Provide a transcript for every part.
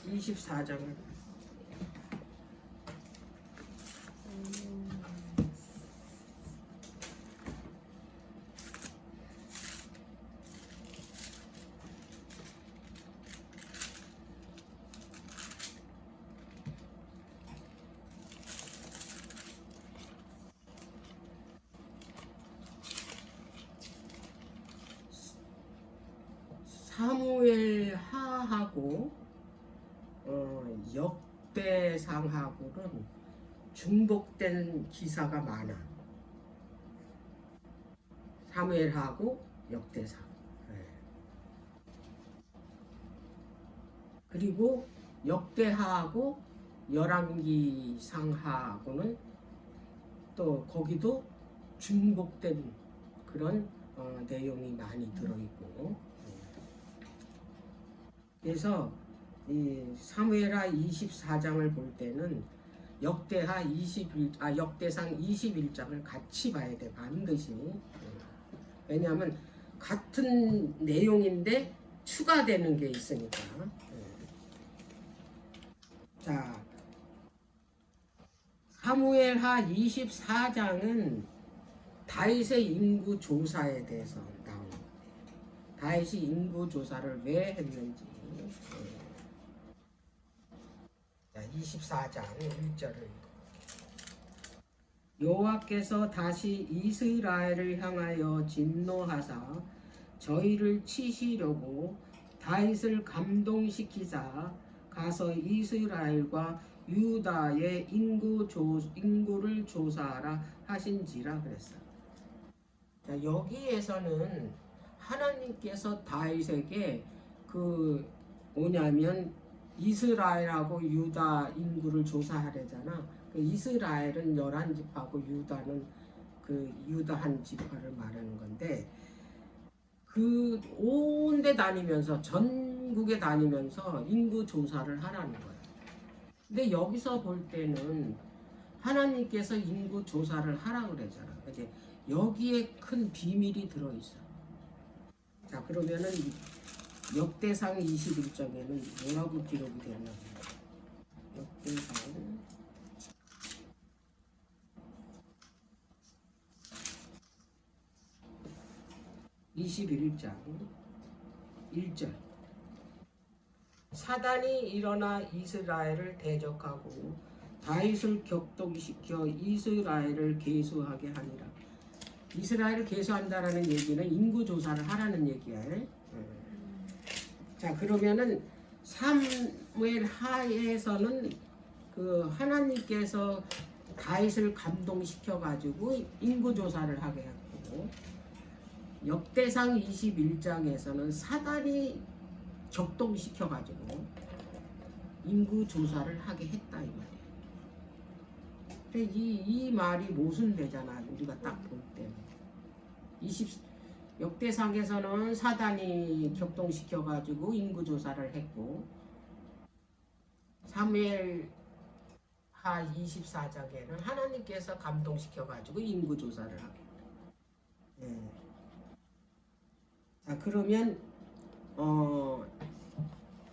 24장을 사무엘 하하고 역대상하고는 중복된 기사가 많아. 사무엘하고 역대상. 그리고 역대하하고 열왕기상하고는 또 거기도 중복된 그런 내용이 많이 들어있고. 그래서 이 사무엘하 24장을 볼 때는 역대상 21장을 같이 봐야 돼, 반드시. 왜냐하면 같은 내용인데 추가되는 게 있으니까. 자, 사무엘하 24장은 다윗의 인구 조사에 대해서 나오는 거예요. 다윗이 인구 조사를 왜 했는지. 자, 24장 1절을 여호와께서 다시 이스라엘을 향하여 진노하사 저희를 치시려고 다윗을 감동시키사 가서 이스라엘과 유다의 인구를 조사하라 하신지라 그랬어요. 자, 여기에서는 하나님께서 다윗에게 뭐냐면 이스라엘하고 유다 인구를 조사하래잖아. 이스라엘은 11지파고 유다는 유다 한 지파를 말하는 건데, 온 데 다니면서 전국에 다니면서 인구 조사를 하라는 거야. 근데 여기서 볼 때는 하나님께서 인구 조사를 하라 그러잖아. 이제 여기에 큰 비밀이 들어있어. 자, 그러면은 역대상 21장에는 뭐라고 기록이 되나? 역대상 21장 1절 사단이 일어나 이스라엘을 대적하고 다윗을 격동시켜 이스라엘을 계수하게 하니라. 이스라엘을 계수한다라는 얘기는 인구 조사를 하라는 얘기야. 자, 그러면은 사무엘 하에서는 하나님께서 다윗을 감동시켜 가지고 인구 조사를 하게 했고, 역대상 21장에서는 사단이 격동시켜 가지고 인구 조사를 하게 했다 이 말이야. 근데 이 말이 모순되잖아. 우리가 딱 볼 때. 역대상에서는 사단이 격동시켜 가지고 인구 조사를 했고, 사무엘하 24장에는 하나님께서 감동시켜 가지고 인구 조사를 하게. 자, 그러면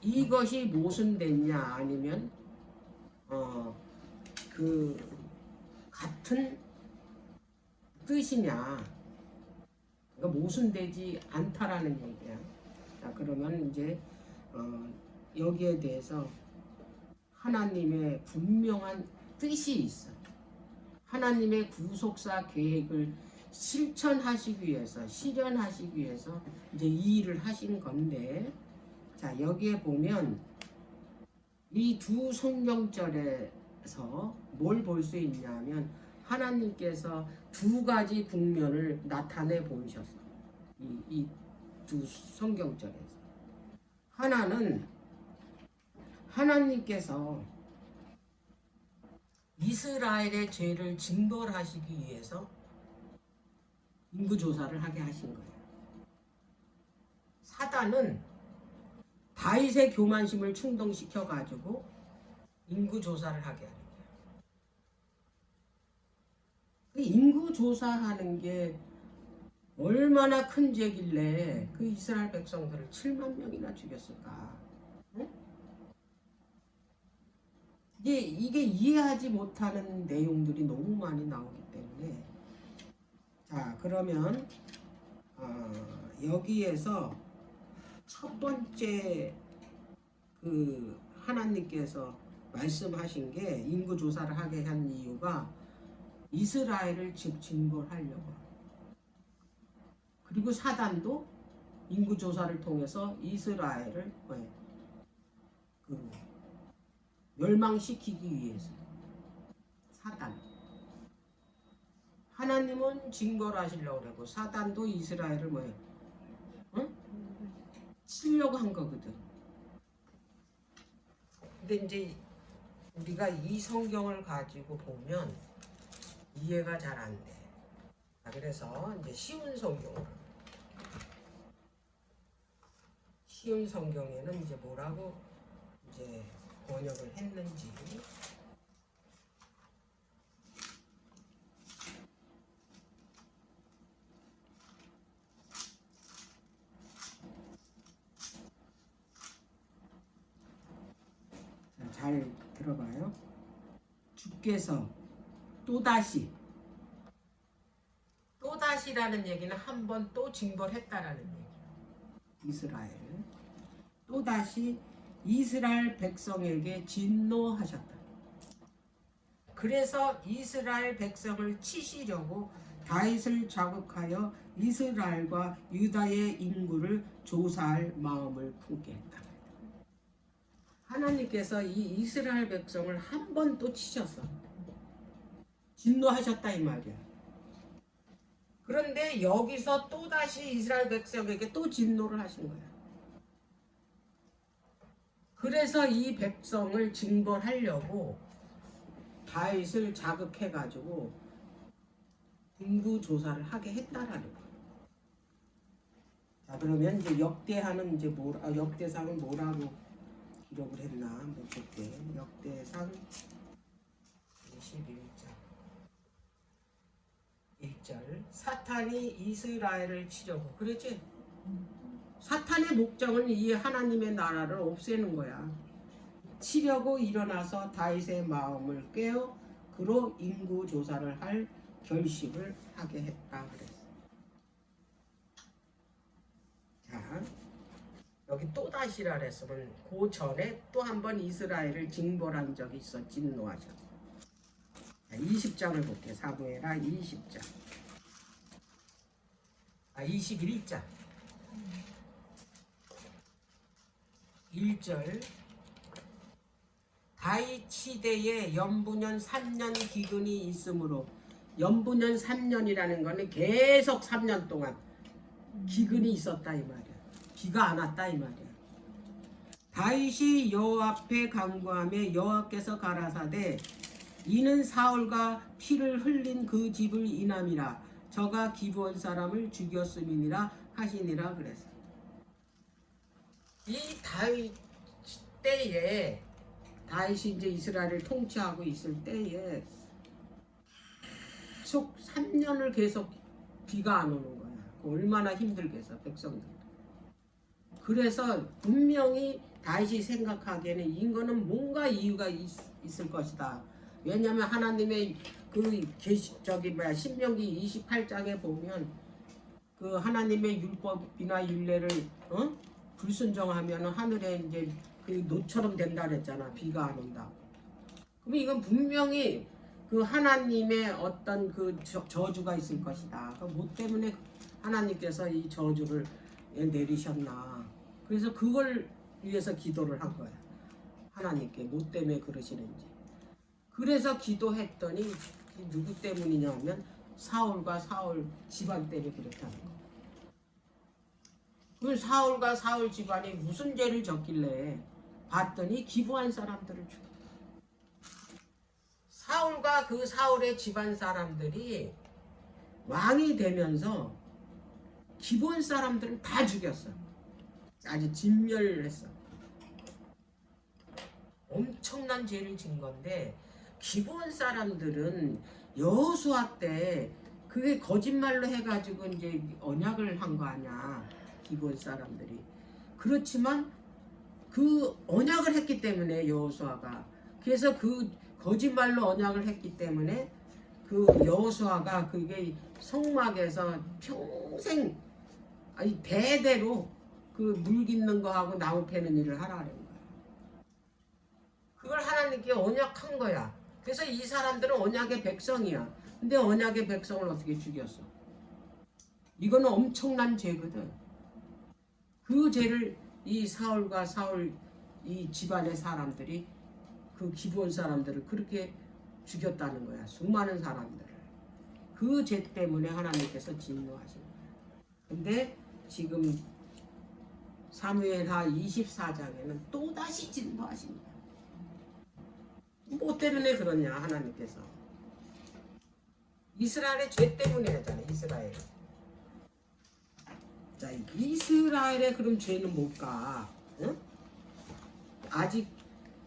이것이 모순됐냐 아니면 같은 뜻이냐, 그러니까 모순되지 않다라는 얘기야. 자, 그러면 이제 여기에 대해서 하나님의 분명한 뜻이 있어. 하나님의 구속사 계획을 실현하시기 위해서 이제 이 일을 하신 건데, 자, 여기에 보면 이 두 성경절에서 뭘 볼 수 있냐면 하나님께서 두 가지 국면을 나타내 보이셨어. 이 두 성경절에서 하나는 하나님께서 이스라엘의 죄를 징벌하시기 위해서 인구조사를 하게 하신 거예요. 사단은 다윗의 교만심을 충동시켜 가지고 인구조사를 하게 하는 거예요. 인구조사하는 게 얼마나 큰 죄길래 이스라엘 백성들을 7만 명이나 죽였을까? 응? 이게 이해하지 못하는 내용들이 너무 많이 나오기 때문에 자 그러면 여기에서 첫 번째 그 하나님께서 말씀하신 게 인구 조사를 하게 한 이유가 이스라엘을 징벌하려고. 그리고 사단도 인구 조사를 통해서 이스라엘을 멸망시키기 위해서. 사단. 하나님은 징벌하시려고 그러고 사단도 이스라엘을 치려고 한 거거든. 근데 이제 우리가 이 성경을 가지고 보면 이해가 잘 안 돼. 그래서 이제 쉬운 성경에는 이제 뭐라고 이제 번역을 했는지. 잘 들어봐요. 주께서 또다시라는 얘기는 한 번 또 징벌했다라는 얘기예요. 이스라엘을 또다시 이스라엘 백성에게 진노하셨다. 그래서 이스라엘 백성을 치시려고 다윗을 자극하여 이스라엘과 유다의 인구를 조사할 마음을 품게 했다. 하나님께서 이 이스라엘 백성을 한 번 또 치셨어. 진노하셨다 이 말이야. 그런데 여기서 또다시 이스라엘 백성에게 또 진노를 하신 거야. 그래서 이 백성을 징벌하려고 다윗을 자극해가지고 인구 조사를 하게 했다라는 거야. 자 그러면 이제 역대하는 이제 역대상은 뭐라고 기록을 했나 한번 볼게. 역대상 21장 1절 사탄이 이스라엘을 치려고 그랬지? 사탄의 목적은 이 하나님의 나라를 없애는 거야. 치려고 일어나서 다윗의 마음을 깨어 그로 인구 조사를 할 결심을 하게 했다 그랬어. 자 여기 또다시라 그랬으면 그 전에 또 한 번 이스라엘을 징벌한 적이 있어. 진노하셨어. 20장을 볼게요. 사무엘하 20장. 21장. 1절. 다윗 시대에 연부년 3년 기근이 있으므로 연부년 3년이라는 거는 계속 3년 동안 기근이 있었다 이 말이야. 비가 안 왔다 이 말이야. 다윗이 여호와 앞에 간구하며 여호와께서 가라사대 이는 사울과 피를 흘린 그 집을 인함이라 저가 기브온 사람을 죽였음이니라 하시니라 그랬어. 이 다윗 때에 다윗이 이제 이스라엘을 통치하고 있을 때에 계속 3년을 계속 비가 안 오는 거야. 얼마나 힘들겠어 백성들. 그래서 분명히 다윗이 생각하기에는 이거는 뭔가 이유가 있을 것이다. 왜냐하면 하나님의 신명기 28장에 보면 그 하나님의 율법이나 율례를 불순종하면 하늘에 이제 그 노처럼 된다 그랬잖아. 비가 안 온다고. 그럼 이건 분명히 그 하나님의 어떤 그 저주가 있을 것이다. 뭐 때문에 하나님께서 이 저주를 내리셨나. 그래서 그걸 위해서 기도를 한 거야. 하나님께 뭐 때문에 그러시는지. 그래서 기도했더니 누구 때문이냐면 사울과 사울 집안 때문에 그렇다는 거. 그 사울과 사울 집안이 무슨 죄를 졌길래 봤더니 기부한 사람들을 죽였다. 사울과 그 사울의 집안 사람들이 왕이 되면서 기부한 사람들은 다 죽였어. 아주 진멸을 했어. 엄청난 죄를 진 건데 기부한 사람들은 여호수아 때 그게 거짓말로 해가지고 이제 언약을 한 거 아니야. 기부한 사람들이. 그렇지만 그 언약을 했기 때문에 여호수아가 그래서 그 거짓말로 언약을 했기 때문에 그 여호수아가 그게 성막에서 평생 아니 대대로 그 물 깃는 거하고 나무 패는 일을 하라는 거야. 그걸 하나님께 언약한 거야. 그래서 이 사람들은 언약의 백성이야. 근데 언약의 백성을 어떻게 죽였어? 이거는 엄청난 죄거든. 그 죄를 이 사울과 사울 이 집안의 사람들이 그 기브온 사람들을 그렇게 죽였다는 거야. 수많은 사람들을. 그 죄 때문에 하나님께서 진노하신 거야. 근데 지금 사무엘하 24장에는 또다시 진노하십니다. 뭐 때문에 그러냐 하나님께서. 이스라엘의 죄 때문에 하잖아. 이스라엘. 자, 이스라엘의 그럼 죄는 뭘까? 응? 아직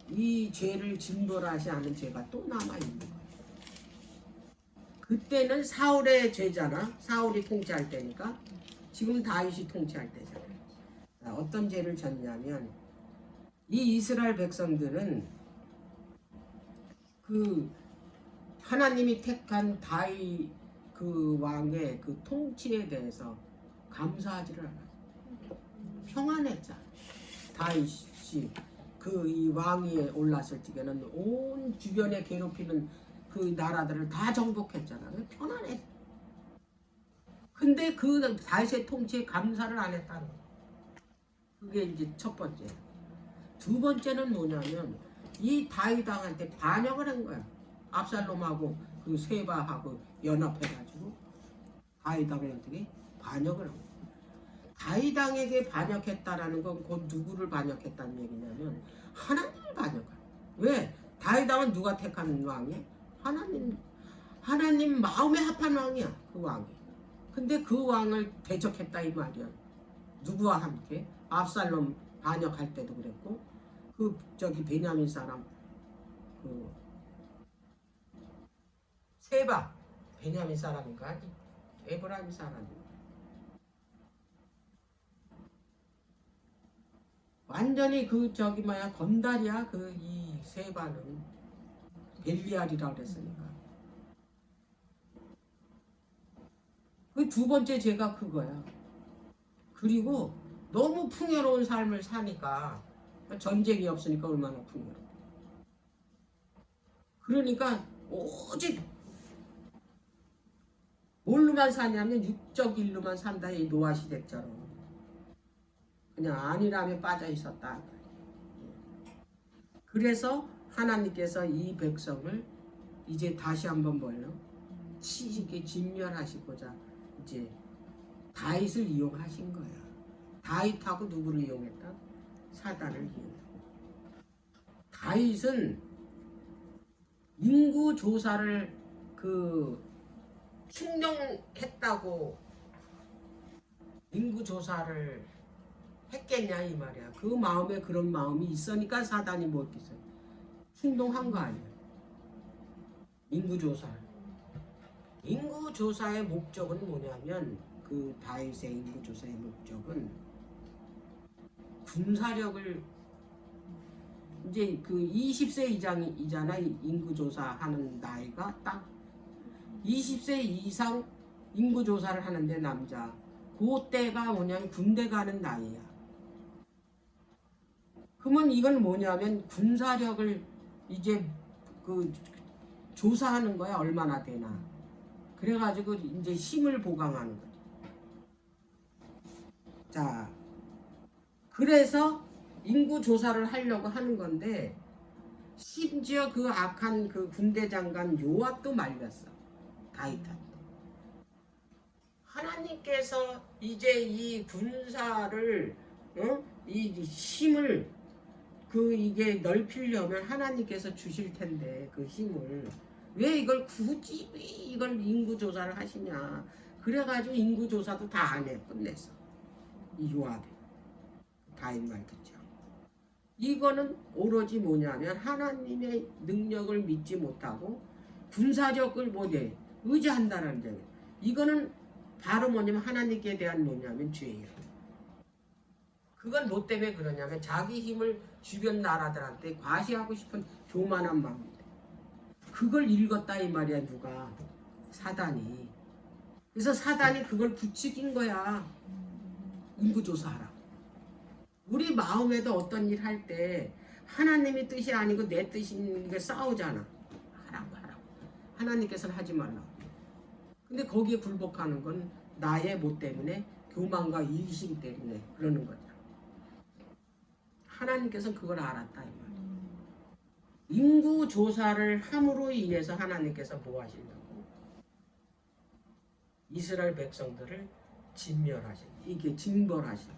이 죄를 진노하지 않은 죄가 또 남아있는 거야. 그때는 사울의 죄잖아. 사울이 통치할 때니까. 지금 다윗이 통치할 때잖아. 자, 어떤 죄를 졌냐면 이 이스라엘 백성들은 그 하나님이 택한 다윗 그 왕의 그 통치에 대해서 감사하지를 않아. 평안했잖아. 다윗이 그 이 왕위에 올랐을 적에는 온 주변에 괴롭히는 그 나라들을 다 정복했잖아. 편안해. 근데 그 다윗의 통치에 감사를 안 했다는 거야. 그게 이제 첫 번째. 두 번째는 뭐냐면 이 다윗 왕한테 반역을 한 거야. 압살롬하고 그 세바하고 연합해가지고 다윗 왕한테 반역을 한 거야. 다윗 왕에게 반역했다라는 건 곧 누구를 반역했다는 얘기냐면 하나님을 반역한. 왜? 다윗 왕은 누가 택한 왕이야? 하나님 마음에 합한 왕이야. 그 왕이. 근데 그 왕을 대적했다 이 말이야. 누구와 함께? 압살롬 반역할 때도 그랬고 그 저기 베냐민 사람 그 세바 베냐민 사람인가? 에브라임 사람인가? 완전히 그 저기 뭐야 건달이야. 그 이 세바는 벨리알이라고 그랬으니까. 그 두 번째 죄가 그거야. 그리고 너무 풍요로운 삶을 사니까 전쟁이 없으니까 얼마나 풍요로워. 그러니까 오직 뭘로만 사냐면 육적 일로만 산다. 이 노아 시대처럼. 그냥 안일함에 빠져 있었다. 그래서 하나님께서 이 백성을 이제 다시 한번 뭘요? 치시게 진멸하시고자 이제 다윗을 이용하신 거야. 다윗하고 누구를 이용했다? 사단을 이용했고. 다윗은 인구 조사를 그 충정했다고 인구 조사를 했겠냐 이 말이야. 그 마음에 그런 마음이 있으니까 사단이 뭐 했겠어요? 충동한 거 아니야. 인구조사를. 인구조사의 목적은 뭐냐면 그 다윗의 인구조사의 목적은 군사력을 이제 그 20세 이상이잖아. 인구조사하는 나이가 딱 20세 이상 인구조사를 하는데 남자 그때가 뭐냐면 군대 가는 나이야. 그러면 이건 뭐냐면 군사력을 이제 그 조사하는 거야. 얼마나 되나. 그래가지고 이제 힘을 보강하는 거죠. 자, 그래서 인구 조사를 하려고 하는 건데 심지어 그 악한 그 군대 장관 요압도 말렸어. 다윗한테. 하나님께서 이제 이 군사를 이 힘을 그 이게 넓히려면 하나님께서 주실 텐데 그 힘을 왜 이걸 굳이 이걸 인구 조사를 하시냐. 그래가지고 인구 조사도 다 안 해. 끝냈어. 이 요압이 다윗 말 듣죠. 이거는 오로지 뭐냐면 하나님의 능력을 믿지 못하고 군사력을 뭐냐 의지한다는 점. 이거는 바로 뭐냐면 하나님께 대한 뭐냐면 죄예요. 그 그건 뭐 때문에 그러냐면 자기 힘을 주변 나라들한테 과시하고 싶은 교만한 마음인데 그걸 읽었다 이 말이야 누가 사단이. 그래서 사단이 그걸 부추긴 거야. 인구조사하라. 우리 마음에도 어떤 일 할 때 하나님의 뜻이 아니고 내 뜻인 게 싸우잖아. 하라고 하나님께서는 하지 말라고. 근데 거기에 굴복하는 건 나의 뭐 때문에 교만과 이기심 때문에 그러는 거죠. 하나님께서는 그걸 알았다 이 말이야. 인구 조사를 함으로 인해서 하나님께서 뭐 하시냐고 이스라엘 백성들을 진멸하신 이게 징벌하신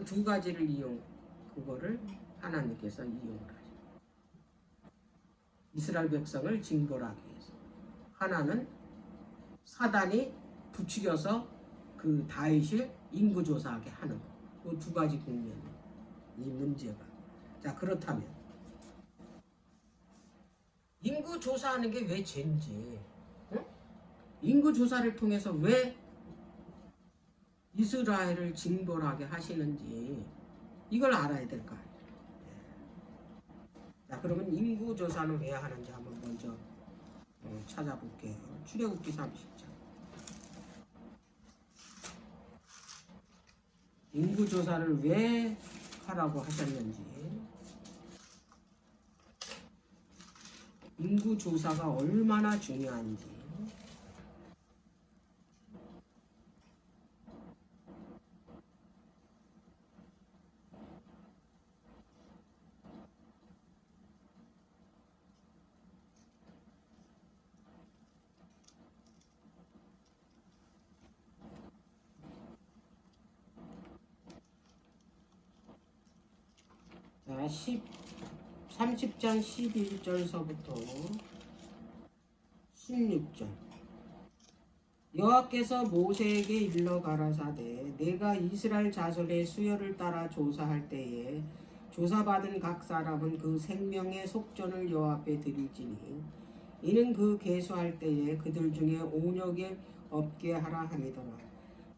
두 가지를 그거를 하나님께서 이용을 하신 이스라엘 백성을 징벌하기 위해서 하나는 사단이 부추겨서 그 다윗을 인구 조사하게 하는 거. 그 두 가지 국면이 이 문제가. 자 그렇다면 인구 조사하는 게 왜 죄인지, 응? 인구 조사를 통해서 왜 이스라엘을 징벌하게 하시는지 이걸 알아야 될 거 아니에요. 자 그러면 인구 조사는 왜 하는지 한번 먼저 찾아볼게요. 출애굽기 30장. 인구 조사를 왜 하라고 하셨는지, 인구 조사가 얼마나 중요한지. 자, 30장 11절서부터 16절. 여호와께서 모세에게 일러 가라사대 내가 이스라엘 자손의 수열을 따라 조사할 때에 조사받은 각 사람은 그 생명의 속전을 여호와 앞에 드릴지니 이는 그 계수할 때에 그들 중에 온역이 없게 하라 함이더라.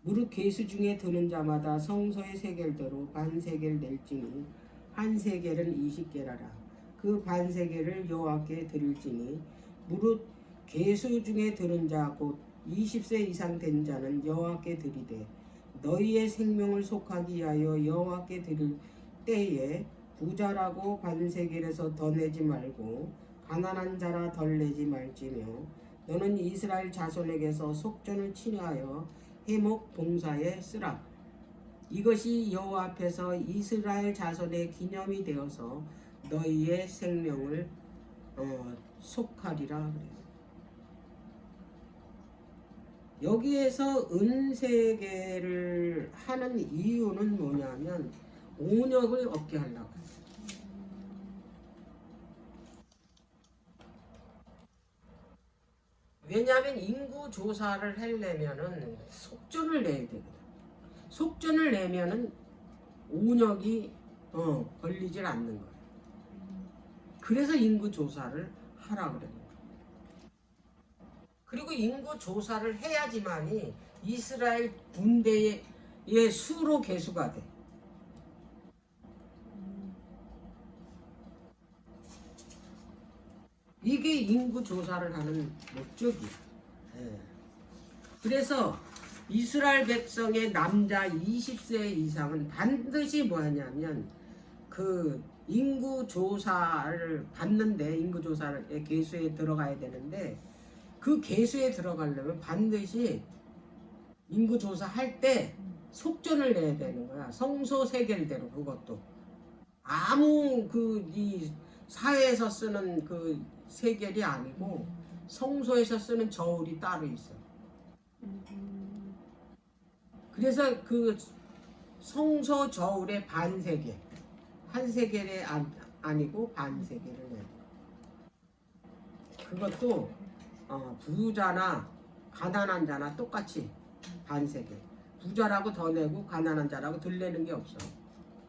무릇 계수 중에 드는 자마다 성소의 세겔대로 반세겔 낼지니 한 세겔은 20개라라. 그 반세겔을 여호와께 드릴지니 무릇 계수 중에 드는 자 곧 20세 이상 된 자는 여호와께 드리되 너희의 생명을 속하기 위하여 여호와께 드릴 때에 부자라고 반세겔에서 더 내지 말고 가난한 자라 덜 내지 말지며 너는 이스라엘 자손에게서 속전을 친하여 해목 봉사에 쓰라. 이것이 여호와 앞에서 이스라엘 자손의 기념이 되어서 너희의 생명을 속하리라 그래요. 여기에서 은세계를 하는 이유는 뭐냐면 온역을 얻게 하려고. 왜냐하면 인구 조사를 하려면은 속전을 내야 되거든. 속전을 내면은 온역이 걸리질 않는 거예요. 그래서 인구 조사를 하라 그래요. 그리고 인구 조사를 해야지만이 이스라엘 군대의 수로 계수가 돼. 이게 인구 조사를 하는 목적이야. 그래서 이스라엘 백성의 남자 20세 이상은 반드시 뭐냐면 그 인구 조사를 받는데 인구 조사의 계수에 들어가야 되는데 그 계수에 들어가려면 반드시 인구 조사할 때 속전을 내야 되는 거야. 성소 세겔대로. 그것도 아무 이 사회에서 쓰는 그 세겔이 아니고 성소에서 쓰는 저울이 따로 있어. 그래서 그 성소 저울의 반세겔, 한 세겔이 아니고 반세겔을 내는 거야. 그것도 부자나 가난한 자나 똑같이 반세겔. 부자라고 더 내고 가난한 자라고 덜 내는 게 없어.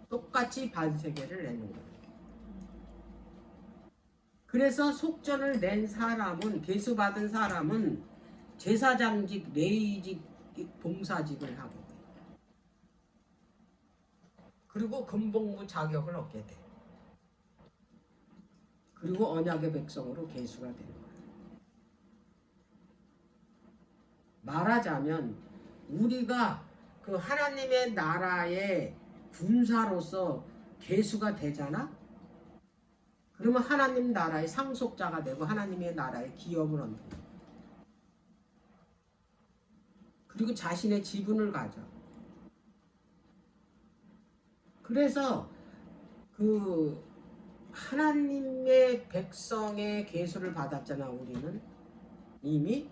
똑같이 반세겔을 내는 거야. 그래서 속전을 낸 사람은, 계수받은 사람은 제사장직, 레위직, 봉사직을 하게 돼. 그리고 금복무 자격을 얻게 돼. 그리고 언약의 백성으로 계수가 되는 거야. 말하자면 우리가 그 하나님의 나라의 군사로서 계수가 되잖아. 그러면 하나님 나라의 상속자가 되고 하나님의 나라의 기업을 얻는 거야. 그리고 자신의 지분을 가져. 그래서 그 하나님의 백성의 계수를 받았잖아. 우리는 이미.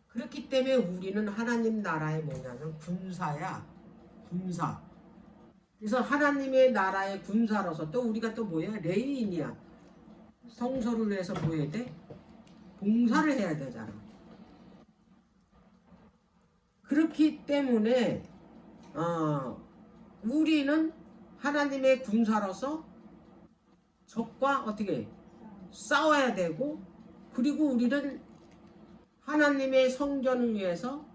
그렇기 때문에 우리는 하나님 나라의 뭐냐면 군사야. 군사. 그래서 하나님의 나라의 군사로서 또 우리가 또 뭐야? 레위인이야. 성소를 위해서 뭐 해야 돼? 봉사를 해야 되잖아. 그렇기 때문에 우리는 하나님의 군사로서 적과 어떻게 싸워야 되고, 그리고 우리는 하나님의 성전을 위해서,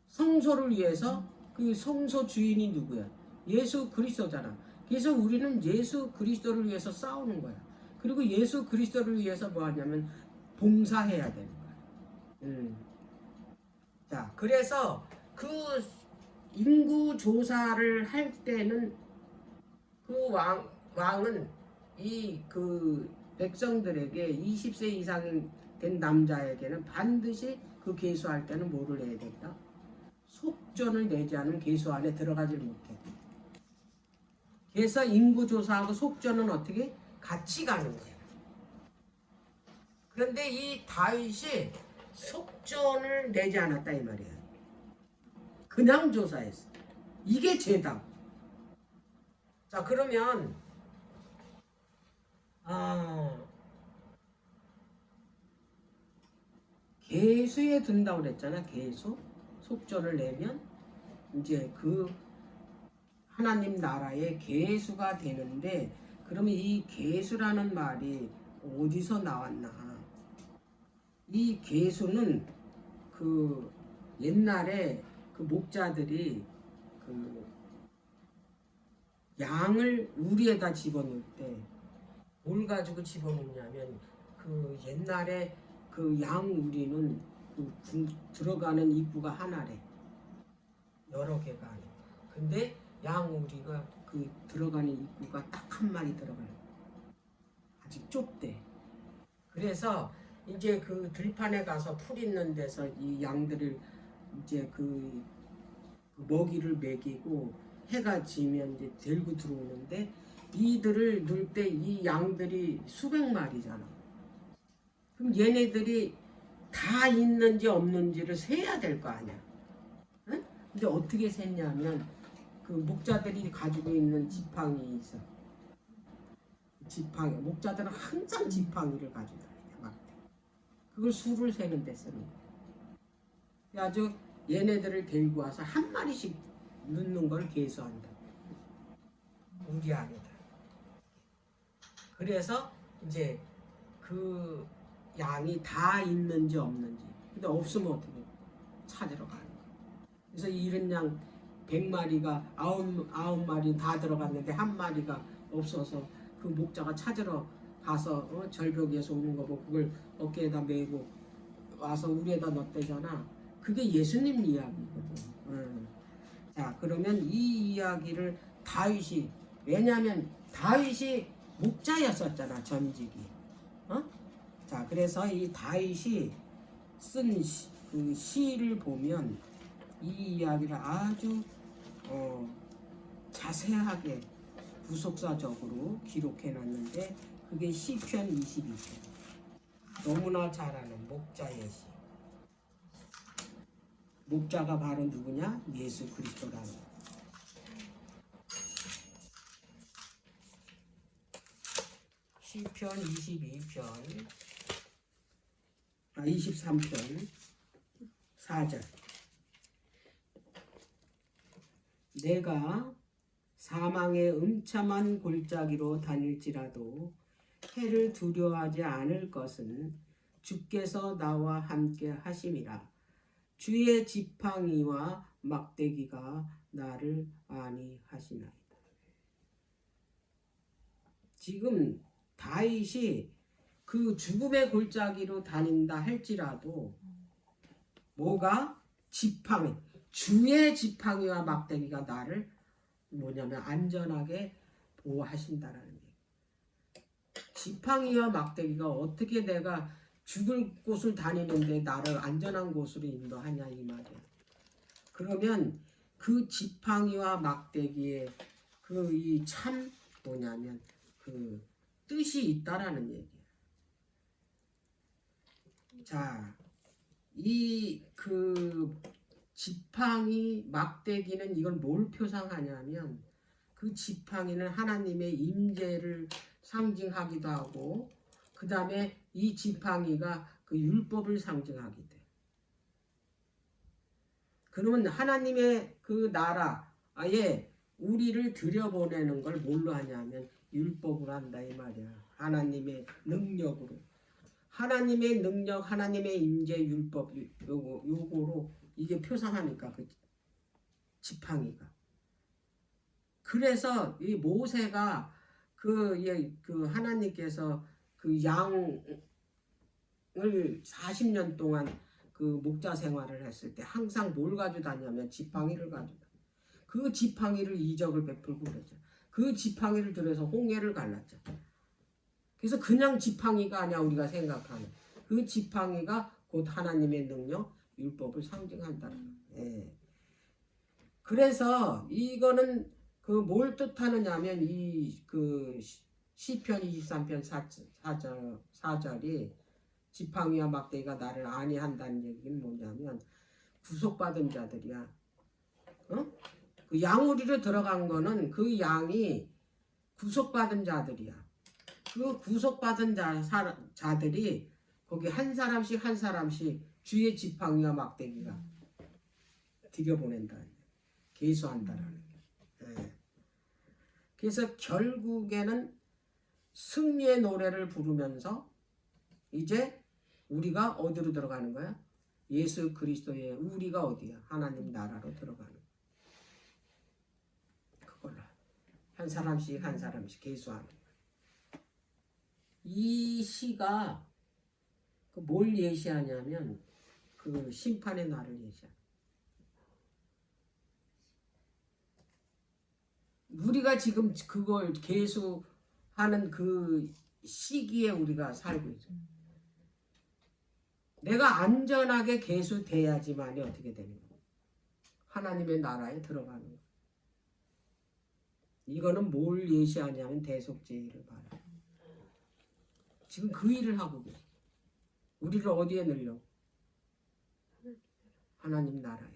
성소를 위해서, 그 성소 주인이 누구야? 예수 그리스도잖아. 그래서 우리는 예수 그리스도를 위해서 싸우는 거야. 그리고 예수 그리스도를 위해서 뭐 하냐면 봉사해야 되는 거야. 자, 그래서 그 인구 조사를 할 때는 그 왕은 이 그 백성들에게 20세 이상 된 남자에게는 반드시 그 계수할 때는 뭐를 해야 된다? 속전을 내지 않으면 계수 안에 들어가지 못해. 그래서 인구조사하고 속전은 어떻게? 같이 가는 거야. 그런데 이 다윗이 속전을 내지 않았다 이 말이야. 그냥 조사했어. 이게 죄다. 자, 그러면 계수에 든다고 그랬잖아. 계수. 속전을 내면 이제 그 하나님 나라의 계수가 되는데, 그러면 이 계수라는 말이 어디서 나왔나? 이 계수는 그 옛날에 그 목자들이 그 양을 우리에다 집어넣을 때 뭘 가지고 집어넣냐면, 그 옛날에 그 양 우리는 그 들어가는 입구가 하나래. 여러 개가 아니고. 근데 양 우리가 그 들어가는 입구가 딱 한 마리 들어가요. 아직 좁대. 그래서 이제 그 들판에 가서 풀 있는 데서 이 양들을 이제 그 먹이를 먹이고 해가 지면 이제 들고 들어오는데, 이들을 넣을 때 이 양들이 수백 마리잖아. 그럼 얘네들이 다 있는지 없는지를 세야 될 거 아니야. 응? 근데 어떻게 셌냐면 그 목자들이 가지고 있는 지팡이 있어. 지팡이. 목자들은 항상 지팡이를 가지고 다녀. 막. 그걸 수를 세는 데 쓰는 거야. 아주 얘네들을 데리고 와서 한 마리씩 넣는 걸 계수한다. 우리 안에다. 그래서 이제 그 양이 다 있는지 없는지. 근데 없으면 어떻게 찾으러 가는 거야. 그래서 이런 양 100마리가 9마리 다 들어갔는데 한 마리가 없어서 그 목자가 찾으러 가서 절벽에서 오는 거 보고 그걸 어깨에다 메고 와서 우리에다 넣었대잖아. 그게 예수님 이야기거든. 자, 그러면 이 이야기를 다윗이, 왜냐하면 다윗이 목자였었잖아, 전직이. 자, 그래서 이 다윗이 쓴 그 시를 보면 이 이야기를 아주 자세하게 부속사적으로 기록해놨는데, 그게 시편 22편. 너무나 잘 아는 목자의 시. 목자가 바로 누구냐? 예수 그리스도라는 거야. 시편 23편 4절. 내가 사망의 음참한 골짜기로 다닐지라도 해를 두려워하지 않을 것은 주께서 나와 함께 하심이라. 주의 지팡이와 막대기가 나를 아니하시나이다. 지금 다윗이 그 죽음의 골짜기로 다닌다 할지라도 뭐가 지팡이, 주의 지팡이와 막대기가 나를 뭐냐면 안전하게 보호하신다라는 얘기. 지팡이와 막대기가 어떻게 내가 죽을 곳을 다니는데 나를 안전한 곳으로 인도하냐 이 말이야. 그러면 그 지팡이와 막대기에 그 이 참 뭐냐면 그 뜻이 있다라는 얘기야. 자, 이 그 지팡이 막대기는 이건 뭘 표상하냐면 그 지팡이는 하나님의 임재를 상징하기도 하고 그 다음에 이 지팡이가 그 율법을 상징하기도 해. 그러면 하나님의 그 나라에 우리를 들여보내는 걸 뭘로 하냐면 율법으로 한다 이 말이야. 하나님의 능력으로. 하나님의 능력, 하나님의 임재, 율법 요거로 이게 표상하니까 그 지팡이가. 그래서 이 모세가 그 하나님께서 그 양을 40년 동안 그 목자 생활을 했을 때 항상 뭘 가지고 다녔냐면 지팡이를 가지고 다녔어요. 그 지팡이를 이적을 베풀고 그랬죠. 그 지팡이를 들여서 홍해를 갈랐죠. 그래서 그냥 지팡이가 아니야 우리가 생각하는 그 지팡이가 곧 하나님의 능력, 율법을 상징한다는 거예요. 예. 그래서 이거는 그 뭘 뜻하느냐면 이 그 시편 23편 4절이 지팡이와 막대기가 나를 안위한다는 얘기는 뭐냐면 구속받은 자들이야. 그 양우리로 들어간 거는 그 양이 구속받은 자들이야. 그 구속받은 자들이 거기 한 사람씩 한 사람씩 주의 지팡이와 막대기가 들여보낸다. 계수한다라는 게. 그래서 결국에는 승리의 노래를 부르면서 이제 우리가 어디로 들어가는 거야? 예수 그리스도의 우리가 어디야? 하나님 나라로 들어가는 거야. 그걸로 한 사람씩 한 사람씩 계수하는 거야. 이 시가 뭘 예시하냐면 그 심판의 날을 예시하는. 우리가 지금 그걸 계수하는 그 시기에 우리가 살고 있어. 내가 안전하게 계수돼야지만이 어떻게 되는 거야? 하나님의 나라에 들어가는 거야. 이거는 뭘 예시하냐면 대속죄를 말해. 지금 그 일을 하고 계셔. 우리를 어디에 늘려? 하나님 나라에.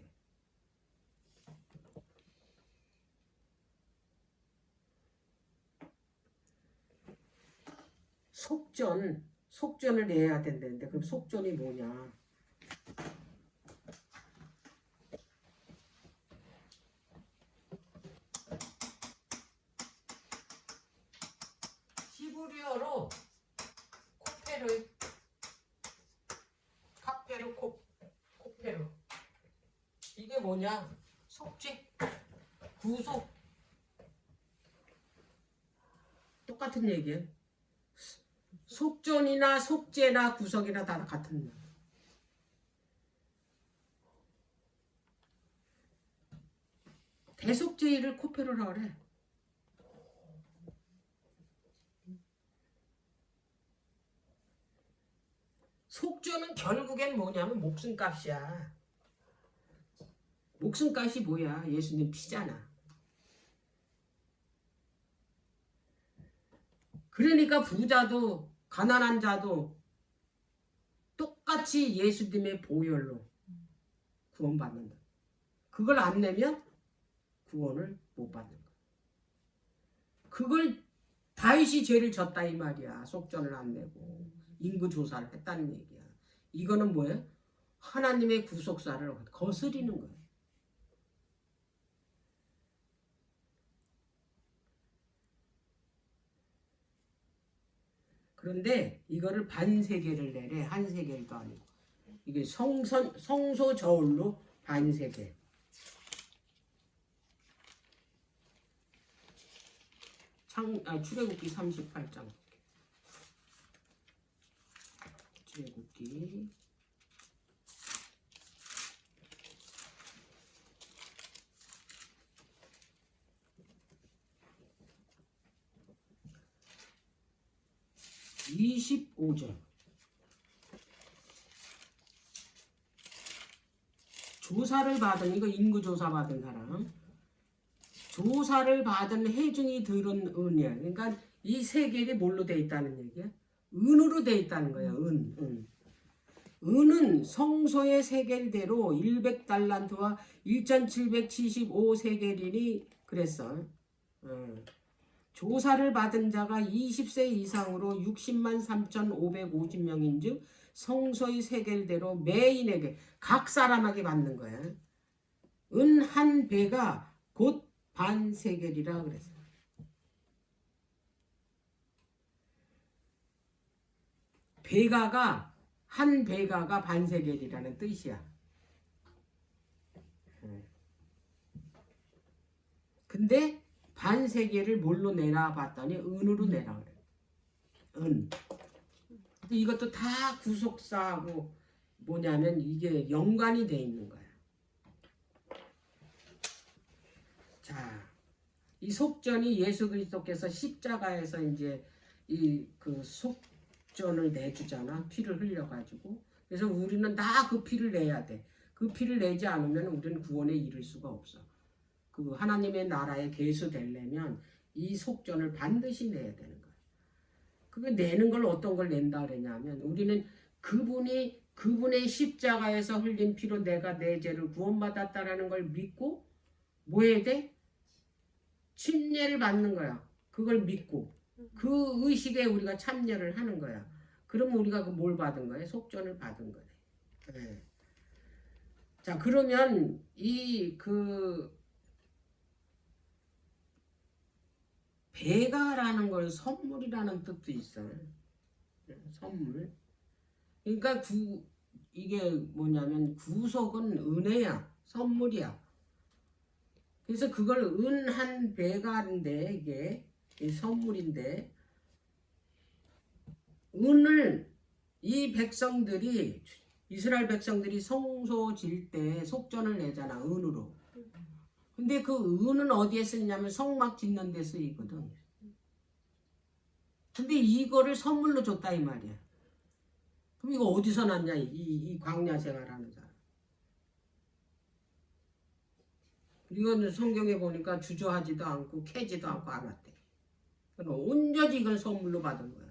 속전을 내야 된다는데 그럼 속전이 뭐냐? 히브리어로 코페르 이게 뭐냐? 속죄, 구속 똑같은 얘기예요. 속전이나 속죄나 구속이나 다 같은 말. 대속죄를 코페르라고 그래. 속죄는 결국엔 뭐냐면 목숨값이야. 목숨값이 뭐야? 예수님 피잖아. 그러니까 부자도 가난한 자도 똑같이 예수님의 보혈로 구원받는다. 그걸 안 내면 구원을 못 받는 거야. 그걸 다윗이 죄를 졌다 이 말이야. 속전을 안 내고 인구 조사를 했다는 얘기야. 이거는 뭐예요? 하나님의 구속사를 거스리는 거예요. 그런데 이거를 반세계를 내래. 한 세계도 아니고. 이게 성소 저울로 반세계. 출애굽기 38장. 출애굽기 25절. 조사를 받은, 이거 인구조사 받은 사람. 조사를 받은 회중이 들은 은이야. 그러니까 이 세겔이 뭘로 돼 있다는 얘기야? 은으로 돼 있다는 거야. 은. 은은 성소의 세겔대로 100달란트와 1775세겔이니 그랬어. 조사를 받은 자가 20세 이상으로 60만 3,550명인 즉 성소의 세겔대로 매인에게 각 사람에게 받는 거야. 은 한 배가 곧 반 세겔이라 그랬어. 배가가 한 배가가 반 세겔이라는 뜻이야. 근데 반 세겔을 뭘로 내라 봤더니 은으로 내라 그래. 은. 이것도 다 구속사하고 뭐냐면 이게 연관이 돼 있는 거야. 자, 이 속전이 예수 그리스도께서 십자가에서 이제 이 그 속전을 내주잖아. 피를 흘려가지고. 그래서 우리는 다 그 피를 내야 돼. 그 피를 내지 않으면 우리는 구원에 이를 수가 없어. 그 하나님의 나라에 계수되려면 이 속전을 반드시 내야 되는 거야. 그게 내는 걸 어떤 걸 낸다 그러냐면 우리는 그분의 십자가에서 흘린 피로 내가 내 죄를 구원받았다라는 걸 믿고 뭐 해야 돼? 침례를 받는 거야. 그걸 믿고 그 의식에 우리가 참여를 하는 거야. 그러면 우리가 그 뭘 받은 거야? 속전을 받은 거네. 네. 자, 그러면 이 그 배가라는 걸 선물이라는 뜻도 있어. 선물. 그러니까 이게 뭐냐면 구속은 은혜야. 선물이야. 그래서 그걸 은 한 배가인데 이게 선물인데 은을 이 백성들이 이스라엘 백성들이 성소 질 때 속전을 내잖아. 은으로. 근데 그 은은 어디에 쓰냐면 성막 짓는 데 쓰이거든. 근데 이거를 선물로 줬다 이 말이야. 그럼 이거 어디서 났냐? 이 광야 생활하는 사람. 이거는 성경에 보니까 주저하지도 않고 캐지도 않고 안 왔대. 온전히 이건 선물로 받은 거야.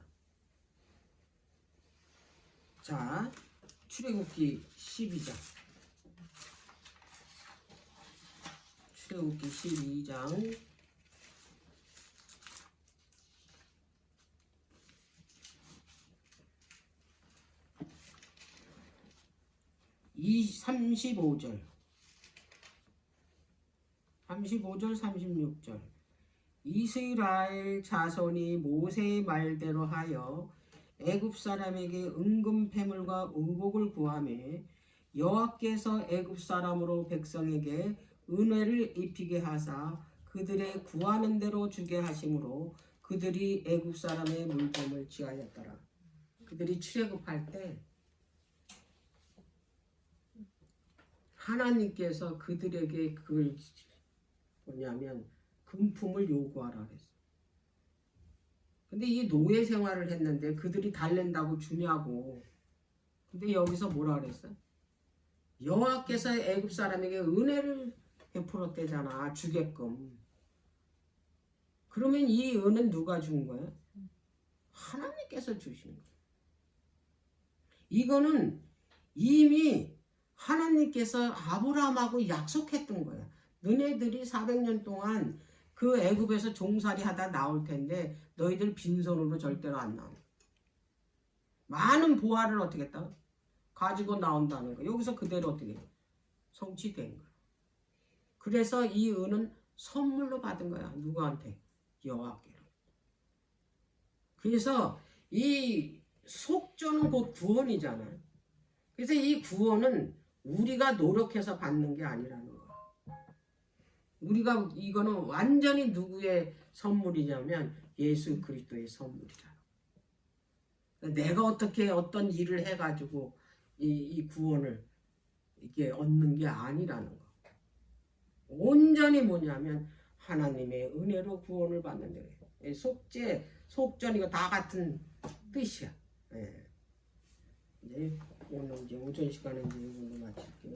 자, 출애굽기 12장. 출애굽기 12장 35절 36절 이스라엘 자손이 모세의 말대로 하여 애굽 사람에게 은금 패물과 의복을 구하매 여호와께서 애굽 사람으로 백성에게 은혜를 입히게 하사 그들의 구하는 대로 주게 하심으로 그들이 애굽 사람의 물품을 취하였더라. 그들이 출애굽할 때 하나님께서 그들에게 그걸 뭐냐면 금품을 요구하라 그랬어. 근데 이 노예 생활을 했는데 그들이 달랜다고 주냐고. 근데 여기서 뭐라 그랬어? 여호와께서 애굽 사람에게 은혜를 베풀었대잖아. 주게끔. 그러면 이 은은 누가 준 거야? 하나님께서 주신 거야. 이거는 이미 하나님께서 아브라함하고 약속했던 거야. 너네들이 400년 동안 그 애굽에서 종살이 하다 나올 텐데 너희들 빈손으로 절대로 안 나와. 많은 보화를 어떻게 했다? 가지고 나온다는 거. 여기서 그대로 어떻게 성취된 거야. 그래서 이 은은 선물로 받은 거야. 누구한테? 여호와께로. 그래서 이 속전은 곧 구원이잖아. 그래서 이 구원은 우리가 노력해서 받는 게 아니라는 거야. 우리가 이거는 완전히 누구의 선물이냐면 예수 그리스도의 선물이라. 내가 어떻게 어떤 일을 해가지고 이 구원을 이게 얻는 게 아니라는 거. 온전히 뭐냐면 하나님의 은혜로 구원을 받는 거예요. 속죄, 속전 이거 다 같은 뜻이야. 예. 이제 오늘 이제 오전 시간에 이제 이걸로 마칠게요.